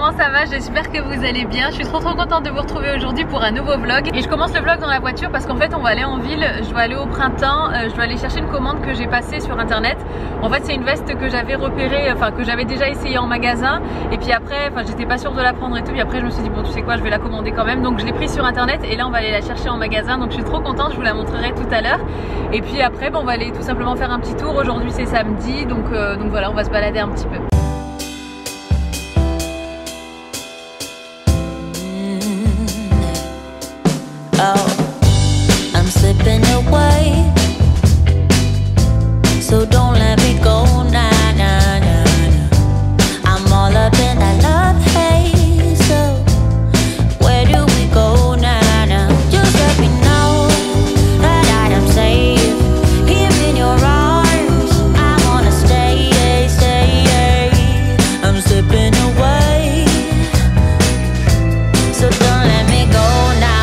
comment ça va? J'espère que vous allez bien. Je suis trop contente de vous retrouver aujourd'hui pour un nouveau vlog. Et je commence le vlog dans la voiture parce qu'en fait on va aller en ville. Je dois aller au printemps, je dois aller chercher une commande que j'ai passée sur internet. En fait c'est une veste que j'avais repérée, enfin que j'avais déjà essayé en magasin. Et puis après, j'étais pas sûre de la prendre et tout. Puis après je me suis dit bon tu sais quoi, je vais la commander quand même. Donc je l'ai prise sur internet et là on va aller la chercher en magasin. Donc je suis trop contente, je vous la montrerai tout à l'heure. Et puis après on va aller tout simplement faire un petit tour. Aujourd'hui c'est samedi, donc voilà, on va se balader un petit peu. Oh, I'm slipping away, so don't let me go, nah, nah, nah, nah. I'm all up in that love haze, so where do we go, nah, nah? Just let me know that I am safe here in your arms. I wanna stay, stay. I'm slipping away, so don't let me go now.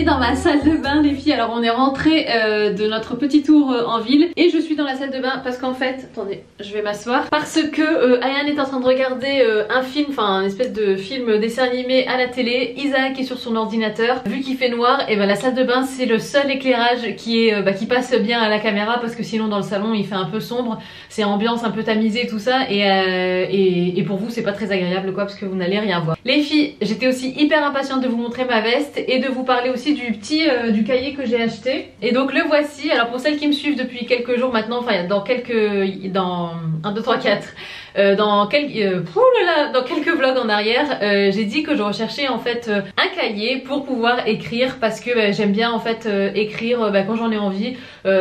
Dans ma salle de bain les filles, alors on est rentré de notre petit tour en ville et je suis dans la salle de bain parce qu'en fait, attendez, je vais m'asseoir parce que Ayane est en train de regarder un film, enfin une espèce de film dessin animé à la télé. Isaac est sur son ordinateur, vu qu'il fait noir, et ben la salle de bain c'est le seul éclairage qui est qui passe bien à la caméra parce que sinon dans le salon il fait un peu sombre, c'est ambiance un peu tamisée tout ça et pour vous c'est pas très agréable quoi parce que vous n'allez rien voir. Les filles, j'étais aussi hyper impatiente de vous montrer ma veste et de vous parler aussi du cahier que j'ai acheté. Et donc le voici. Alors pour celles qui me suivent depuis quelques jours maintenant, enfin dans 1, 2, 3, 4 dans quelques vlogs en arrière, j'ai dit que je recherchais en fait un cahier pour pouvoir écrire parce que j'aime bien en fait écrire quand j'en ai envie,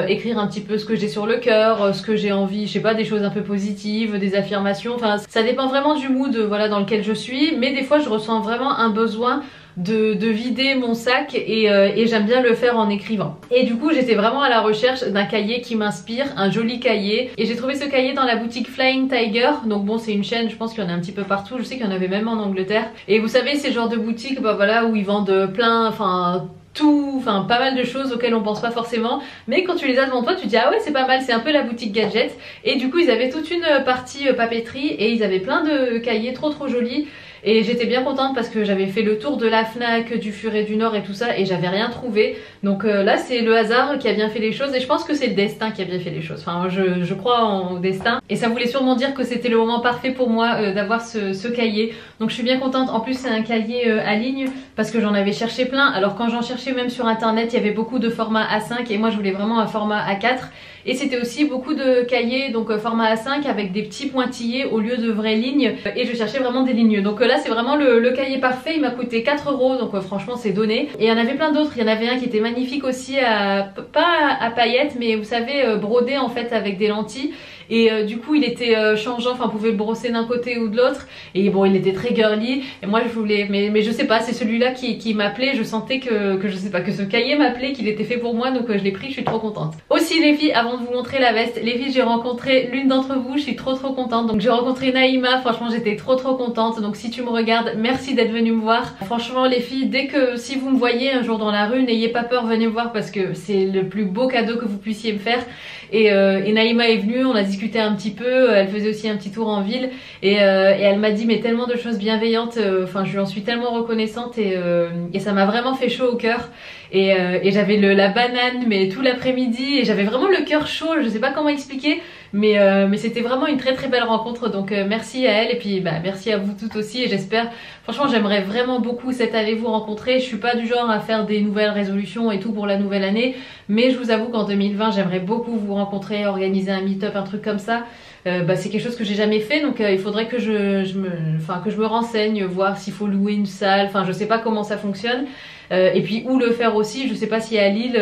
écrire un petit peu ce que j'ai sur le cœur, ce que j'ai envie, je sais pas, des choses un peu positives, des affirmations, enfin ça dépend vraiment du mood voilà dans lequel je suis, mais des fois je ressens vraiment un besoin de vider mon sac et j'aime bien le faire en écrivant. Et du coup j'étais vraiment à la recherche d'un cahier qui m'inspire, un joli cahier, et j'ai trouvé ce cahier dans la boutique Flying Tiger. Donc bon c'est une chaîne, je pense qu'il y en a un petit peu partout, je sais qu'il y en avait même en Angleterre. Et vous savez c'est le genre de boutique voilà où ils vendent plein, pas mal de choses auxquelles on pense pas forcément, mais quand tu les as devant toi tu te dis ah ouais c'est pas mal, c'est un peu la boutique gadget. Et du coup ils avaient toute une partie papeterie et ils avaient plein de cahiers trop jolis. Et j'étais bien contente parce que j'avais fait le tour de la Fnac, du Furet du Nord et tout ça et j'avais rien trouvé. Donc là c'est le hasard qui a bien fait les choses et je pense que c'est le destin qui a bien fait les choses. Enfin je crois au destin et ça voulait sûrement dire que c'était le moment parfait pour moi d'avoir ce cahier. Donc je suis bien contente. En plus c'est un cahier à ligne parce que j'en avais cherché plein. Alors quand j'en cherchais même sur internet il y avait beaucoup de formats A5 et moi je voulais vraiment un format A4. Et c'était aussi beaucoup de cahiers donc format A5 avec des petits pointillés au lieu de vraies lignes et je cherchais vraiment des lignes. Donc là c'est vraiment le cahier parfait, il m'a coûté 4 € donc franchement c'est donné. Et il y en avait plein d'autres, il y en avait un qui était magnifique aussi pas à paillettes mais vous savez brodé en fait avec des lentilles. et du coup il était changeant, enfin on pouvait le brosser d'un côté ou de l'autre et bon il était très girly et moi je voulais, mais je sais pas, c'est celui-là qui m'appelait, je sentais que je sais pas, que ce cahier m'appelait, qu'il était fait pour moi, donc je l'ai pris, je suis trop contente. Aussi les filles, avant de vous montrer la veste, les filles j'ai rencontré l'une d'entre vous, je suis trop contente, donc j'ai rencontré Naïma, franchement j'étais trop contente, donc si tu me regardes, merci d'être venue me voir. Franchement les filles, dès que si vous me voyez un jour dans la rue, n'ayez pas peur, venez me voir parce que c'est le plus beau cadeau que vous puissiez me faire. Et Naïma est venue, on a discuté un petit peu, elle faisait aussi un petit tour en ville et elle m'a dit mais tellement de choses bienveillantes, enfin je lui en suis tellement reconnaissante et ça m'a vraiment fait chaud au cœur. Et j'avais la banane mais tout l'après-midi et j'avais vraiment le cœur chaud, je sais pas comment expliquer, mais c'était vraiment une très belle rencontre, donc merci à elle et puis bah, merci à vous toutes aussi et j'espère, franchement j'aimerais vraiment beaucoup cette année vous rencontrer. Je suis pas du genre à faire des nouvelles résolutions et tout pour la nouvelle année, mais je vous avoue qu'en 2020 j'aimerais beaucoup vous rencontrer, organiser un meet-up, un truc comme ça. Bah, c'est quelque chose que j'ai jamais fait, donc il faudrait que je me renseigne, voir s'il faut louer une salle, enfin je sais pas comment ça fonctionne. Et puis où le faire aussi, je sais pas si à Lille,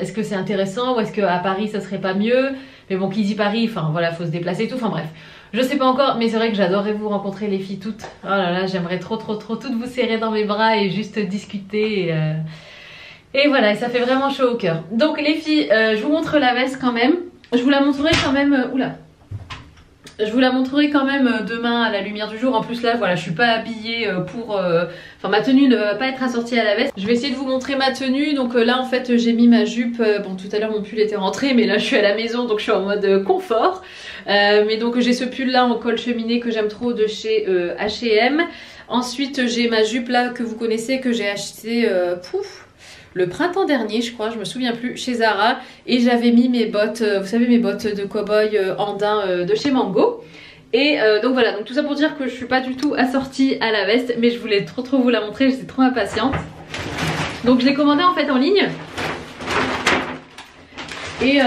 est-ce que c'est intéressant ou est-ce qu'à Paris ça serait pas mieux, mais bon qui dit Paris, enfin voilà, faut se déplacer et tout, enfin bref, je sais pas encore, mais c'est vrai que j'adorerais vous rencontrer les filles toutes. Oh là là, j'aimerais trop toutes vous serrer dans mes bras et juste discuter et voilà, et ça fait vraiment chaud au cœur. Donc les filles, je vous montre la veste quand même, je vous la montrerai quand même, je vous la montrerai quand même demain à la lumière du jour. En plus là voilà, je suis pas habillée pour... Enfin ma tenue ne va pas être assortie à la veste. Je vais essayer de vous montrer ma tenue. Donc là en fait j'ai mis ma jupe. Bon tout à l'heure mon pull était rentré, mais là je suis à la maison donc je suis en mode confort. Mais donc j'ai ce pull là en col cheminée que j'aime trop de chez H&M. Ensuite j'ai ma jupe là que vous connaissez, que j'ai acheté le printemps dernier je crois, je me souviens plus, chez Zara. Et j'avais mis mes bottes, vous savez mes bottes de cow-boy andin de chez Mango. Et donc voilà, donc tout ça pour dire que je suis pas du tout assortie à la veste, mais je voulais trop vous la montrer, j'étais trop impatiente. Donc je l'ai commandée en fait en ligne. Et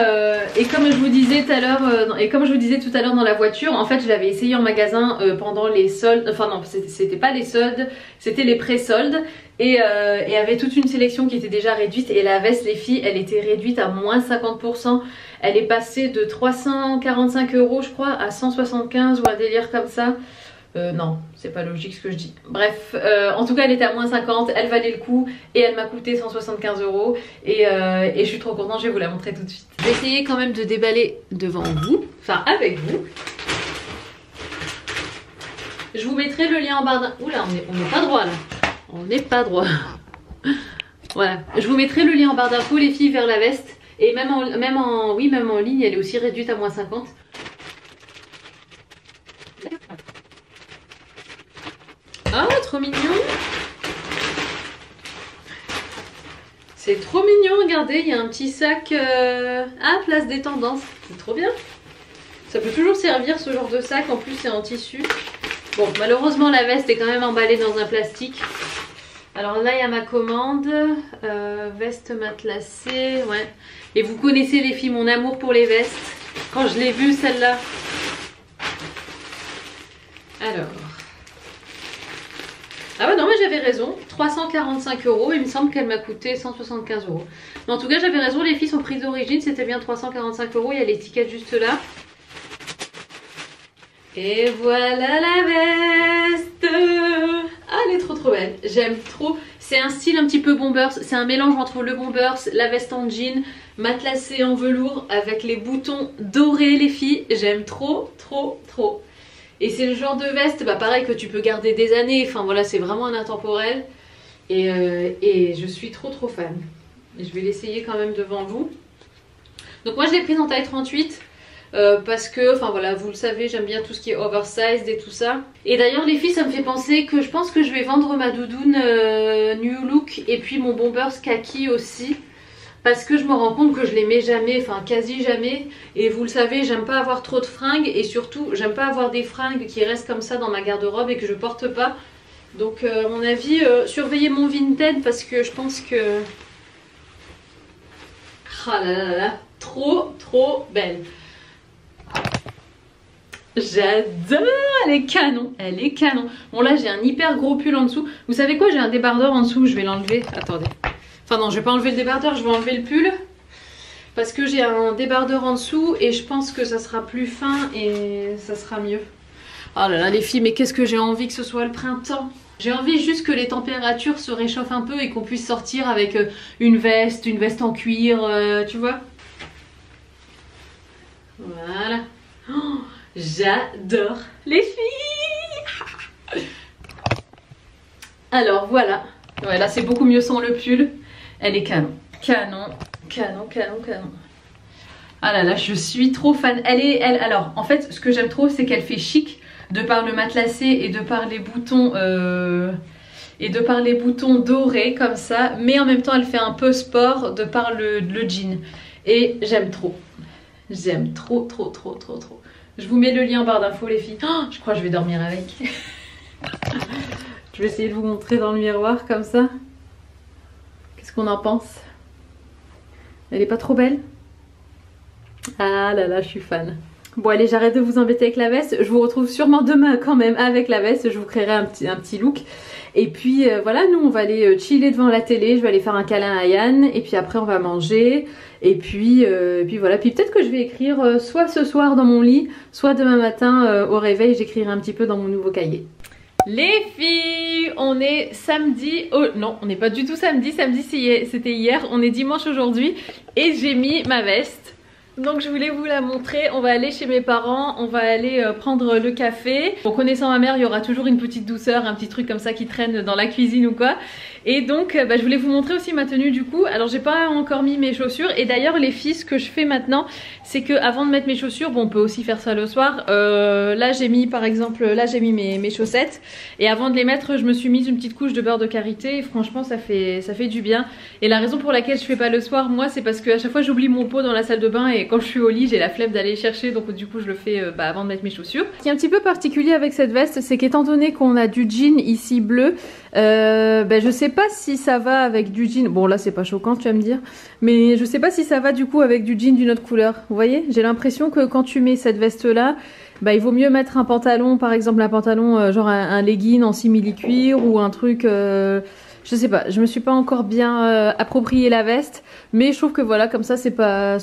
comme je vous disais tout à l'heure, dans la voiture, en fait je l'avais essayé en magasin pendant les soldes, enfin non c'était pas les soldes, c'était les pré-soldes et avait toute une sélection qui était déjà réduite, et la veste les filles elle était réduite à moins 50%, elle est passée de 345 € je crois à 175 ou un délire comme ça. Non, c'est pas logique ce que je dis. Bref, en tout cas elle était à moins 50, elle valait le coup et elle m'a coûté 175 € et je suis trop contente, je vais vous la montrer tout de suite. Je vais essayer quand même de déballer devant vous, enfin avec vous. Je vous mettrai le lien en barre d'infos. Oula, on n'est pas droit là. On n'est pas droit. Voilà, je vous mettrai le lien en barre d'infos les filles vers la veste. Et même en ligne elle est aussi réduite à moins 50. Ah, trop mignon! C'est trop mignon, regardez, il y a un petit sac place des tendances. C'est trop bien. Ça peut toujours servir ce genre de sac, en plus c'est en tissu. Bon, malheureusement la veste est quand même emballée dans un plastique. Alors là il y a ma commande, veste matelassée, ouais. Et vous connaissez les filles mon amour pour les vestes. Quand je l'ai vue celle-là. Alors... Ah ouais non mais j'avais raison, 345 €, il me semble qu'elle m'a coûté 175 €. Mais en tout cas j'avais raison, les filles, son prix d'origine c'était bien 345 €, il y a l'étiquette juste là. Et voilà la veste. Ah elle est trop belle, j'aime trop. C'est un style un petit peu bombers, c'est un mélange entre le bombers, la veste en jean, matelassée en velours avec les boutons dorés les filles. J'aime trop. Et c'est le genre de veste, bah pareil, que tu peux garder des années, enfin voilà, c'est vraiment un intemporel. Et je suis trop fan. Et je vais l'essayer quand même devant vous. Donc moi je l'ai prise en taille 38 parce que, enfin voilà, vous le savez, j'aime bien tout ce qui est oversized et tout ça. Et d'ailleurs les filles, ça me fait penser que je pense que je vais vendre ma doudoune New Look et puis mon bombers kaki aussi. Parce que je me rends compte que je les mets jamais, enfin quasi jamais. Et vous le savez, j'aime pas avoir trop de fringues. Et surtout, j'aime pas avoir des fringues qui restent comme ça dans ma garde-robe et que je porte pas. Donc à mon avis, surveillez mon Vinted parce que je pense que... Ah là, trop belle. J'adore, elle est canon, Bon là j'ai un hyper gros pull en dessous. Vous savez quoi, j'ai un débardeur en dessous, je vais l'enlever. Attendez. Enfin non, je vais pas enlever le débardeur, je vais enlever le pull. parce que j'ai un débardeur en dessous et je pense que ça sera plus fin et ça sera mieux. Oh là là les filles, mais qu'est-ce que j'ai envie que ce soit le printemps. J'ai envie juste que les températures se réchauffent un peu et qu'on puisse sortir avec une veste en cuir, tu vois. Voilà. Oh, j'adore les filles. Alors voilà. Ouais, là c'est beaucoup mieux sans le pull. Elle est canon. Canon. Ah là là, je suis trop fan. Alors, en fait, ce que j'aime trop, c'est qu'elle fait chic de par le matelassé et de par les boutons dorés comme ça, mais en même temps, elle fait un peu sport de par le jean. Et j'aime trop. J'aime trop. Je vous mets le lien en barre d'infos, les filles. Oh, je crois que je vais dormir avec. Je vais essayer de vous montrer dans le miroir comme ça. Qu'est-ce qu'on en pense? Elle est pas trop belle? Ah là là, je suis fan. Bon allez, j'arrête de vous embêter avec la veste. Je vous retrouve sûrement demain quand même avec la veste. Je vous créerai un petit look. Et puis voilà, nous on va aller chiller devant la télé. Je vais aller faire un câlin à Yann. Et puis après on va manger. Et puis voilà. Puis peut-être que je vais écrire soit ce soir dans mon lit, soit demain matin au réveil. J'écrirai un petit peu dans mon nouveau cahier. Les filles, on est samedi. Oh non, on n'est pas du tout samedi. Samedi c'était hier. On est dimanche aujourd'hui. Et j'ai mis ma veste. Donc je voulais vous la montrer. On va aller chez mes parents, on va aller prendre le café. Bon, connaissant ma mère, il y aura toujours une petite douceur, un petit truc comme ça qui traîne dans la cuisine ou quoi. Et donc je voulais vous montrer aussi ma tenue du coup. Alors j'ai pas encore mis mes chaussures. Et d'ailleurs les filles, ce que je fais maintenant, c'est que avant de mettre mes chaussures, bon on peut aussi faire ça le soir. Là j'ai mis par exemple, là j'ai mis mes chaussettes. Et avant de les mettre, je me suis mise une petite couche de beurre de karité. Et franchement ça fait du bien. Et la raison pour laquelle je fais pas le soir, moi, c'est parce que à chaque fois j'oublie mon pot dans la salle de bain. Et quand je suis au lit, j'ai la flemme d'aller chercher. Donc du coup je le fais avant de mettre mes chaussures. Ce qui est un petit peu particulier avec cette veste, c'est qu'étant donné qu'on a du jean ici bleu, je sais pas si ça va avec du jean. Bon là c'est pas choquant, tu vas me dire, mais je sais pas si ça va du coup avec du jean d'une autre couleur. Vous voyez, j'ai l'impression que quand tu mets cette veste là, il vaut mieux mettre un pantalon, par exemple un pantalon genre un legging en simili-cuir ou un truc je sais pas, je me suis pas encore bien approprié la veste, mais je trouve que voilà, comme ça c'est pas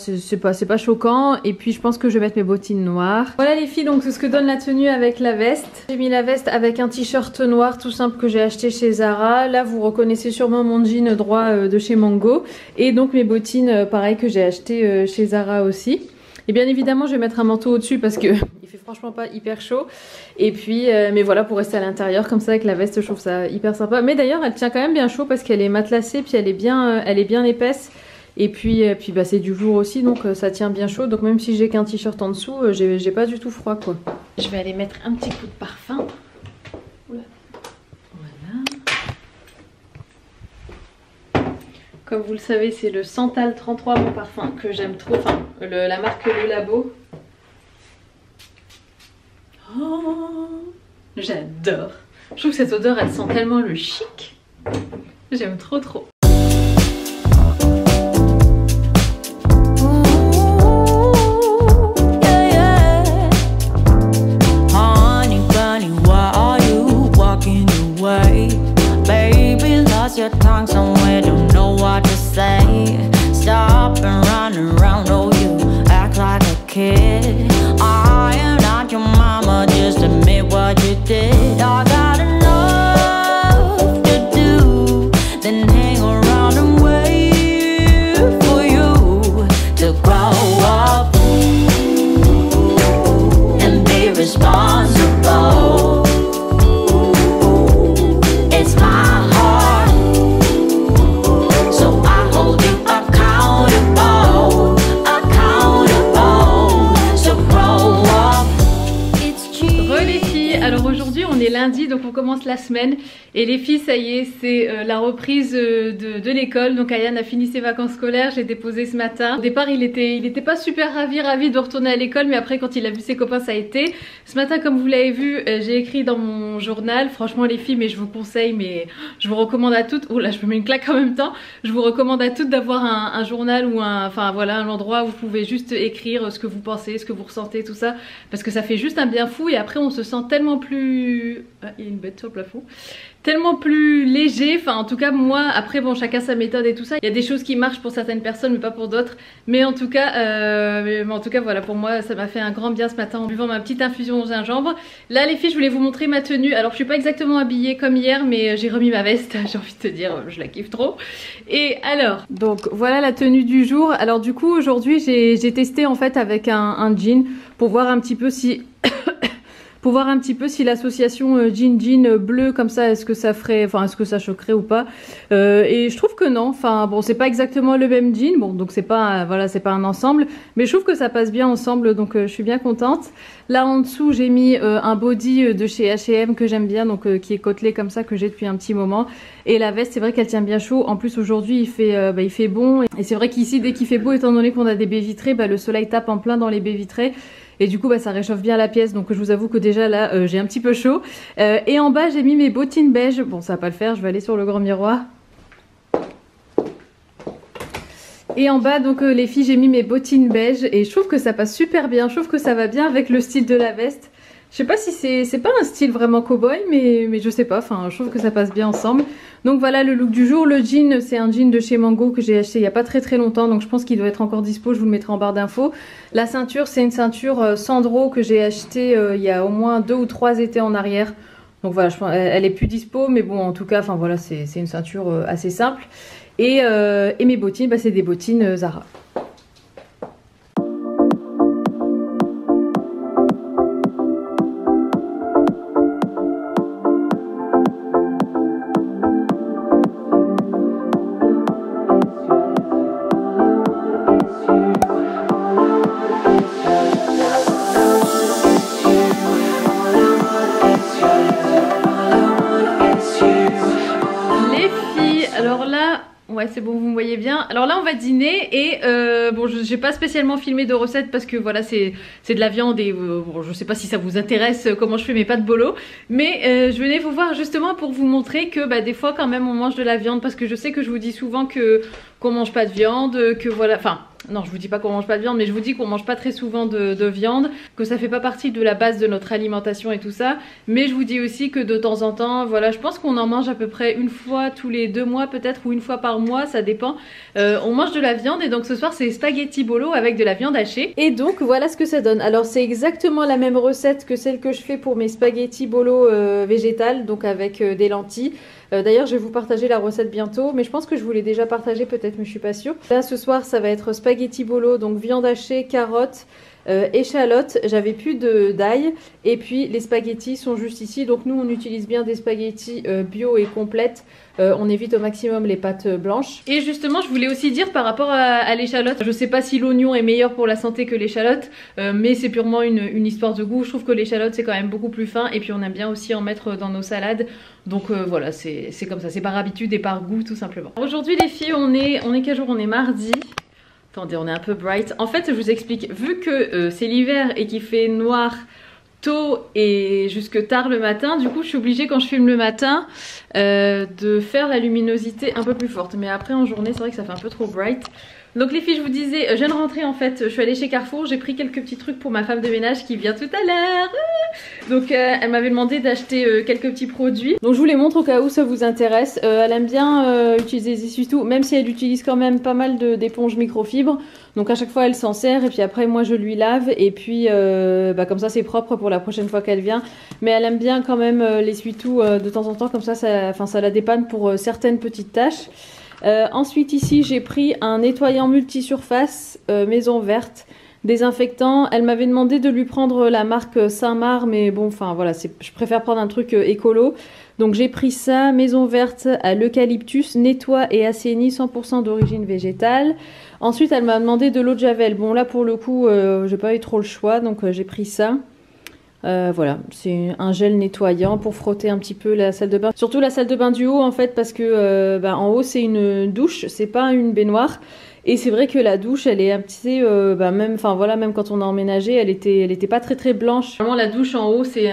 choquant. Et puis je pense que je vais mettre mes bottines noires. Voilà les filles, donc c'est ce que donne la tenue avec la veste. J'ai mis la veste avec un t-shirt noir tout simple que j'ai acheté chez Zara. Là vous reconnaissez sûrement mon jean droit de chez Mango. Et donc mes bottines pareil que j'ai acheté chez Zara aussi. Et bien évidemment je vais mettre un manteau au-dessus parce que il fait franchement pas hyper chaud. Et puis mais voilà, pour rester à l'intérieur comme ça avec la veste, je trouve ça hyper sympa. Mais d'ailleurs elle tient quand même bien chaud parce qu'elle est matelassée, puis elle est bien épaisse. Et puis c'est du velours aussi, donc ça tient bien chaud. Donc même si j'ai qu'un t-shirt en dessous, j'ai pas du tout froid quoi. Je vais aller mettre un petit coup de parfum. Oula. Voilà. Comme vous le savez, c'est le Santal 33, mon parfum que j'aime trop. Enfin, la marque Le Labo. Oh, j'adore. Je trouve que cette odeur, elle sent tellement le chic. J'aime trop. Your tongue somewhere, don't know what to say. Stop and run around, oh you act like a kid. I am not your mama, just admit what you did. I got enough to do, then hang around and wait for you to grow up and be responsible. It's my lundi, donc on commence la semaine et les filles, ça y est, c'est la reprise de l'école. Donc Ayane a fini ses vacances scolaires, je l'ai déposé ce matin. Au départ il était pas super ravi de retourner à l'école, mais après quand il a vu ses copains ça a été. Ce matin comme vous l'avez vu, j'ai écrit dans mon journal, franchement les filles, mais je vous conseille, mais je vous recommande à toutes, oh là je me mets une claque en même temps, je vous recommande à toutes d'avoir un journal ou un endroit où vous pouvez juste écrire ce que vous pensez, ce que vous ressentez, tout ça, parce que ça fait juste un bien fou et après on se sent tellement plus... Ah, il y a une bête sur le plafond. Tellement plus léger, enfin en tout cas moi, après bon chacun sa méthode et tout ça, il y a des choses qui marchent pour certaines personnes mais pas pour d'autres, mais en tout cas voilà, pour moi ça m'a fait un grand bien ce matin en buvant ma petite infusion au gingembre. Là les filles, je voulais vous montrer ma tenue. Alors je suis pas exactement habillée comme hier, mais j'ai remis ma veste, j'ai envie de te dire, je la kiffe trop. Et alors, donc voilà la tenue du jour. Alors du coup aujourd'hui j'ai testé en fait avec un jean pour voir un petit peu si pour voir un petit peu si l'association jean bleu comme ça, est-ce que ça ferait, enfin est-ce que ça choquerait ou pas. Et je trouve que non, enfin bon c'est pas exactement le même jean, bon donc c'est pas voilà, c'est pas un ensemble, mais je trouve que ça passe bien ensemble, donc je suis bien contente. Là en dessous j'ai mis un body de chez H&M que j'aime bien, donc qui est côtelé comme ça, que j'ai depuis un petit moment. Et la veste, c'est vrai qu'elle tient bien chaud. En plus aujourd'hui il fait bon, et c'est vrai qu'ici dès qu'il fait beau, étant donné qu'on a des baies vitrées, le soleil tape en plein dans les baies vitrées. Et du coup ça réchauffe bien la pièce, donc je vous avoue que déjà là j'ai un petit peu chaud. Et en bas j'ai mis mes bottines beige. Bon ça va pas le faire, je vais aller sur le grand miroir. Et en bas donc les filles, j'ai mis mes bottines beige et je trouve que ça passe super bien. Je trouve que ça va bien avec le style de la veste. Je sais pas si c'est pas un style vraiment cow-boy, mais je sais pas, enfin je trouve que ça passe bien ensemble. Donc voilà le look du jour. Le jean, c'est un jean de chez Mango que j'ai acheté il y a pas très longtemps, donc je pense qu'il doit être encore dispo, je vous le mettrai en barre d'infos. La ceinture, c'est une ceinture Sandro que j'ai acheté il y a au moins 2 ou 3 étés en arrière. Donc voilà, je pense, elle est plus dispo, mais bon en tout cas, enfin voilà, c'est une ceinture assez simple. Et mes bottines, c'est des bottines Zara. Ouais c'est bon, vous me voyez bien. Alors là on va dîner et bon j'ai pas spécialement filmé de recettes parce que voilà c'est de la viande et bon je sais pas si ça vous intéresse comment je fais mes pâtes bolo, mais je venais vous voir justement pour vous montrer que des fois quand même on mange de la viande, parce que je sais que je vous dis souvent qu'on mange pas de viande, que voilà, enfin non je vous dis pas qu'on mange pas de viande, mais je vous dis qu'on mange pas très souvent de viande, que ça fait pas partie de la base de notre alimentation et tout ça, mais je vous dis aussi que de temps en temps, voilà, je pense qu'on en mange à peu près une fois tous les 2 mois peut-être, ou une fois par mois, ça dépend. On mange de la viande et donc ce soir c'est spaghetti bolo avec de la viande hachée. Et donc voilà ce que ça donne. Alors c'est exactement la même recette que celle que je fais pour mes spaghetti bolo végétales, donc avec des lentilles. D'ailleurs je vais vous partager la recette bientôt, mais je pense que je vous l'ai déjà partagée peut-être, mais je suis pas sûre. Là ce soir ça va être spaghetti bolo, donc viande hachée, carottes, échalotes, j'avais plus d'ail, et puis les spaghettis sont juste ici. Donc nous on utilise bien des spaghettis bio et complètes, on évite au maximum les pâtes blanches. Et justement je voulais aussi dire par rapport à l'échalote, je sais pas si l'oignon est meilleur pour la santé que l'échalote, mais c'est purement une histoire de goût. Je trouve que l'échalote c'est quand même beaucoup plus fin, et puis on aime bien aussi en mettre dans nos salades. Donc voilà, c'est comme ça, c'est par habitude et par goût tout simplement. Aujourd'hui les filles, on est quel jour? On est mardi. Attendez, on est un peu bright. En fait, je vous explique, vu que c'est l'hiver et qu'il fait noir tôt et jusque tard le matin, du coup je suis obligée quand je filme le matin de faire la luminosité un peu plus forte. Mais après en journée, c'est vrai que ça fait un peu trop bright. Donc les filles, je vous disais, je viens de rentrer en fait, je suis allée chez Carrefour, j'ai pris quelques petits trucs pour ma femme de ménage qui vient tout à l'heure. Donc elle m'avait demandé d'acheter quelques petits produits. Donc je vous les montre au cas où ça vous intéresse. Elle aime bien utiliser des essuie-tout, même si elle utilise quand même pas mal d'éponges microfibres. Donc à chaque fois elle s'en sert, et puis après moi je lui lave, et puis comme ça c'est propre pour la prochaine fois qu'elle vient. Mais elle aime bien quand même l'essuie-tout de temps en temps, comme ça la dépanne pour certaines petites tâches. Ensuite ici j'ai pris un nettoyant multisurface maison verte désinfectant. Elle m'avait demandé de lui prendre la marque Saint-Marc, mais bon enfin voilà, je préfère prendre un truc écolo. Donc j'ai pris ça, maison verte à l'eucalyptus, nettoie et assainit, 100% d'origine végétale. Ensuite elle m'a demandé de l'eau de javel. Bon là pour le coup j'ai pas eu trop le choix, donc j'ai pris ça. Voilà, c'est un gel nettoyant pour frotter un petit peu la salle de bain. Surtout la salle de bain du haut en fait, parce que en haut c'est une douche, c'est pas une baignoire. Et c'est vrai que la douche elle est un petit même quand on a emménagé, elle était pas très blanche. Vraiment la douche en haut c'est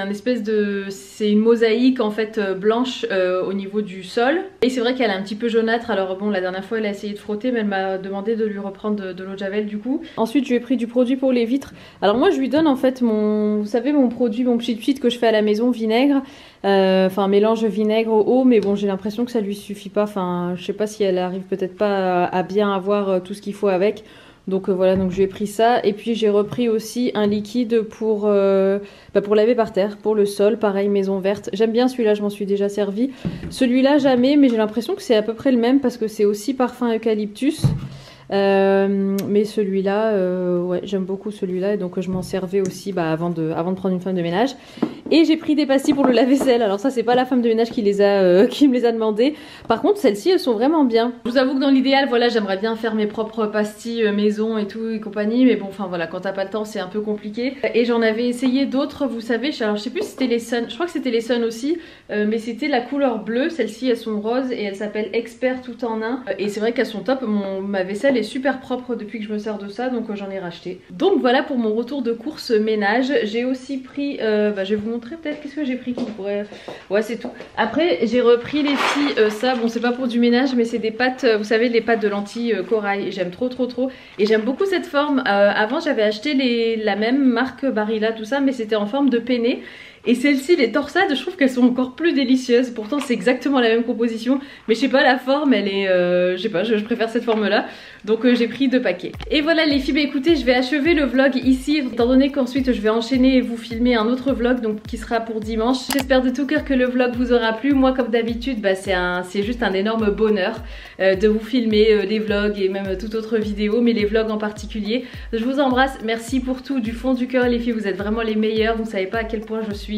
c'est une mosaïque en fait blanche au niveau du sol. Et c'est vrai qu'elle est un petit peu jaunâtre. Alors bon, la dernière fois elle a essayé de frotter, mais elle m'a demandé de lui reprendre de l'eau de javel du coup. Ensuite je lui ai pris du produit pour les vitres. Alors moi je lui donne en fait mon produit, mon pchit que je fais à la maison, vinaigre. Enfin mélange vinaigre eau, mais bon j'ai l'impression que ça lui suffit pas. Enfin je sais pas si elle arrive peut-être pas à bien avoir tout ce qu'il faut avec. Donc voilà, donc j'ai pris ça et puis j'ai repris aussi un liquide pour laver par terre, pour le sol, pareil maison verte. J'aime bien celui-là, je m'en suis déjà servi. Celui-là jamais, mais j'ai l'impression que c'est à peu près le même parce que c'est aussi parfum eucalyptus. Mais celui-là, ouais, j'aime beaucoup celui-là et donc je m'en servais aussi avant de prendre une femme de ménage. Et j'ai pris des pastilles pour le lave-vaisselle. Alors ça, c'est pas la femme de ménage qui me les a demandé. Par contre, celles-ci, elles sont vraiment bien. Je vous avoue que dans l'idéal, voilà, j'aimerais bien faire mes propres pastilles maison et tout et compagnie. Mais bon, enfin voilà, quand t'as pas le temps, c'est un peu compliqué. Et j'en avais essayé d'autres, vous savez. Alors je sais plus si c'était les Sun. Je crois que c'était les Sun aussi. Mais c'était la couleur bleue. Celles-ci, elles sont roses et elles s'appellent Expert tout en un. Et c'est vrai qu'elles sont top. Ma vaisselle est super propre depuis que je me sers de ça. Donc j'en ai racheté. Donc voilà pour mon retour de course ménage. J'ai aussi pris... je vais vous montrer peut-être qu'est-ce que j'ai pris qui pourrait... Ouais c'est tout. Après j'ai repris les filles ça, bon c'est pas pour du ménage mais c'est des pâtes, vous savez les pâtes de lentilles corail. J'aime trop et j'aime beaucoup cette forme. Avant j'avais acheté la même marque Barilla tout ça mais c'était en forme de penne. Et celles-ci, les torsades, je trouve qu'elles sont encore plus délicieuses. Pourtant, c'est exactement la même composition. Mais je sais pas, la forme, elle est... je sais pas, je préfère cette forme-là. Donc j'ai pris 2 paquets. Et voilà les filles, écoutez, je vais achever le vlog ici. Étant donné qu'ensuite, je vais enchaîner et vous filmer un autre vlog donc qui sera pour dimanche. J'espère de tout cœur que le vlog vous aura plu. Moi, comme d'habitude, c'est juste un énorme bonheur de vous filmer les vlogs et même toute autre vidéo. Mais les vlogs en particulier. Je vous embrasse. Merci pour tout du fond du cœur les filles. Vous êtes vraiment les meilleures. Vous ne savez pas à quel point je suis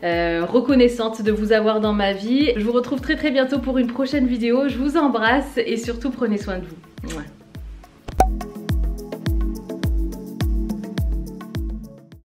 reconnaissante de vous avoir dans ma vie. Je vous retrouve très bientôt pour une prochaine vidéo. Je vous embrasse et surtout prenez soin de vous. Mouah.